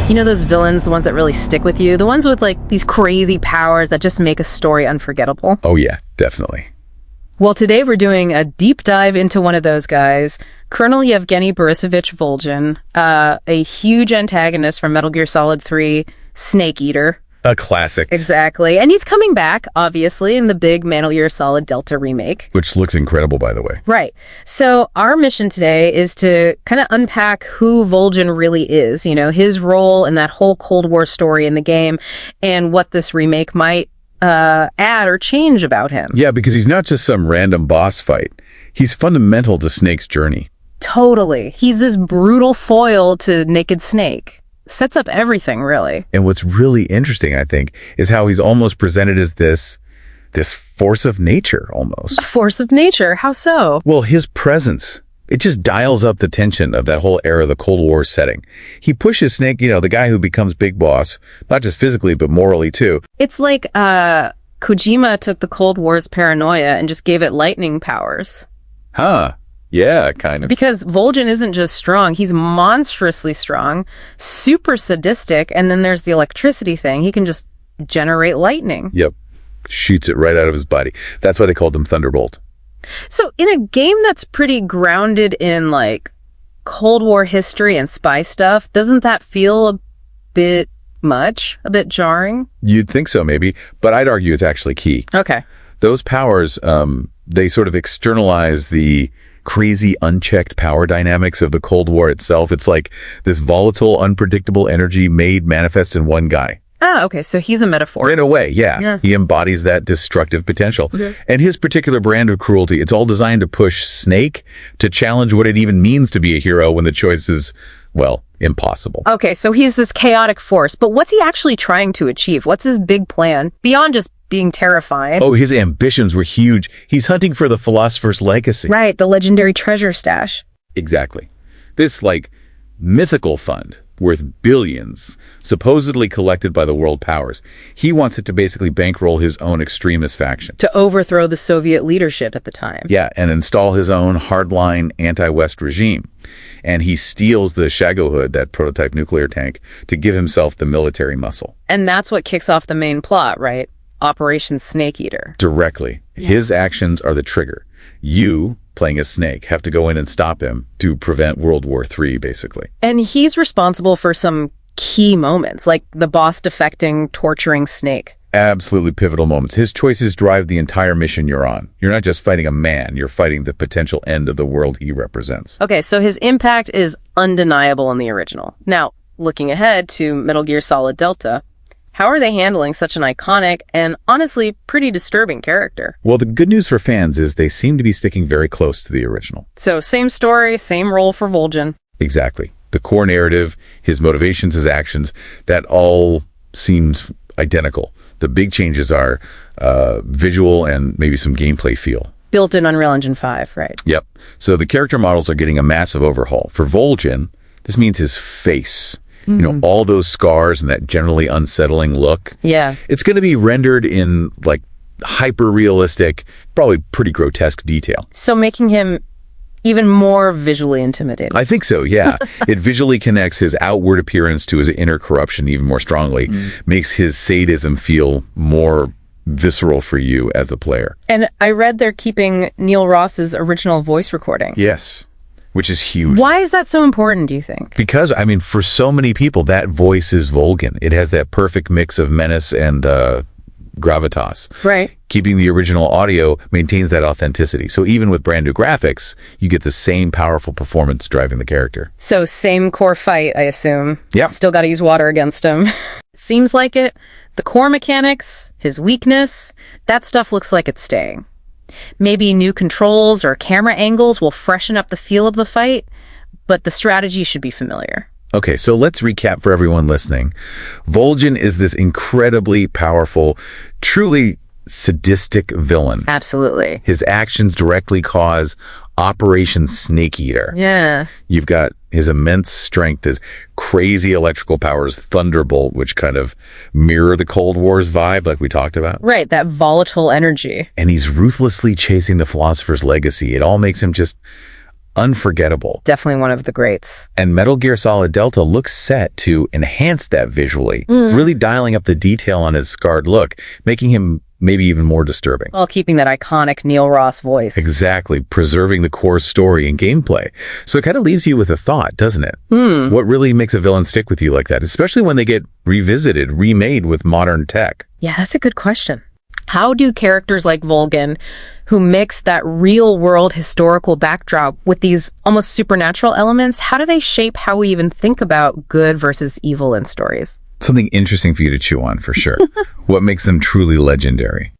You know those villains, the ones that really stick with you? The ones with, like, these crazy powers that just make a story unforgettable? Oh, yeah, definitely. Well, today we're doing a deep dive into one of those guys, Colonel Yevgeny Borisovich Volgin, a huge antagonist from Metal Gear Solid 3, Snake Eater. A classic. Exactly. And he's coming back, obviously, in the big Metal Gear Solid Delta remake. Which looks incredible, by the way. Right. So our mission today is to kind of unpack who Volgin really is, you know, his role in that whole Cold War story in the game, and what this remake might add or change about him. Yeah, because he's not just some random boss fight. He's fundamental to Snake's journey. Totally. He's this brutal foil to Naked Snake. Sets up everything, really. And what's really interesting, I think, is how he's almost presented as this force of nature, almost. A force of nature? How so? Well, his presence, it just dials up the tension of that whole era of the Cold War setting. He pushes Snake, you know, the guy who becomes Big Boss, not just physically, but morally, too. It's like Kojima took the Cold War's paranoia and just gave it lightning powers. Huh. Yeah, kind of. Because Volgin isn't just strong, he's monstrously strong, super sadistic, and then there's the electricity thing. He can just generate lightning. Yep. Shoots it right out of his body. That's why they called him Thunderbolt. So in a game that's pretty grounded in, like, Cold War history and spy stuff, doesn't that feel a bit much? A bit jarring? You'd think so, maybe, but I'd argue it's actually key. Okay. Those powers, they sort of externalize the crazy unchecked power dynamics of the Cold War itself. It's like this volatile, unpredictable energy made manifest in one guy. Ah, okay, so he's a metaphor. In a way, yeah. He embodies that destructive potential. Okay. And his particular brand of cruelty, it's all designed to push Snake to challenge what it even means to be a hero when the choice is, well, impossible. Okay, so he's this chaotic force, but what's he actually trying to achieve? What's his big plan? Beyond just being terrified. Oh, his ambitions were huge. He's hunting for the Philosopher's Legacy. Right, the legendary treasure stash. Exactly. This, like, mythical fund worth billions, supposedly collected by the world powers. He wants it to basically bankroll his own extremist faction. To overthrow the Soviet leadership at the time. Yeah, and install his own hardline anti-West regime. And he steals the Shagohood, that prototype nuclear tank, to give himself the military muscle. And that's what kicks off the main plot, right? Operation Snake Eater. Directly. Yeah. His actions are the trigger. You, playing as Snake, have to go in and stop him to prevent World War III, basically. And he's responsible for some key moments, like the boss defecting, torturing Snake. Absolutely pivotal moments. His choices drive the entire mission you're on. You're not just fighting a man, you're fighting the potential end of the world he represents. Okay, so his impact is undeniable in the original. Now, looking ahead to Metal Gear Solid Delta, how are they handling such an iconic and honestly pretty disturbing character? Well, the good news for fans is they seem to be sticking very close to the original. So same story, same role for Volgin. Exactly. The core narrative, his motivations, his actions, that all seems identical. The big changes are visual and maybe some gameplay feel. Built in Unreal Engine 5, right? Yep. So the character models are getting a massive overhaul. For Volgin, this means his face. You know, all those scars and that generally unsettling look. Yeah. It's going to be rendered in, like, hyper-realistic, probably pretty grotesque detail. So making him even more visually intimidating. I think so, yeah. It visually connects his outward appearance to his inner corruption even more strongly, makes his sadism feel more visceral for you as a player. And I read they're keeping Neil Ross's original voice recording. Yes. Which is huge. Why is that so important, do you think? Because, I mean, for so many people, that voice is Volgin. It has that perfect mix of menace and gravitas. Right. Keeping the original audio maintains that authenticity. So even with brand new graphics, you get the same powerful performance driving the character. So same core fight, I assume. Yeah. Still got to use water against him. Seems like it. The core mechanics, his weakness, that stuff looks like it's staying. Maybe new controls or camera angles will freshen up the feel of the fight, but the strategy should be familiar. Okay, so let's recap for everyone listening. Volgin is this incredibly powerful, truly sadistic villain. Absolutely. His actions directly cause Operation Snake Eater. Yeah. You've got his immense strength, his crazy electrical powers, Thunderbolt, which kind of mirror the Cold War's vibe like we talked about. Right, that volatile energy. And he's ruthlessly chasing the Philosopher's Legacy. It all makes him just unforgettable. Definitely one of the greats. And Metal Gear Solid Delta looks set to enhance that visually, really dialing up the detail on his scarred look, making him maybe even more disturbing. While keeping that iconic Neil Ross voice. Exactly, preserving the core story and gameplay. So it kind of leaves you with a thought, doesn't it? What really makes a villain stick with you like that, especially when they get revisited, remade with modern tech? Yeah, that's a good question. How do characters like Volgin, who mix that real-world historical backdrop with these almost supernatural elements, how do they shape how we even think about good versus evil in stories? Something interesting for you to chew on, for sure. What makes them truly legendary?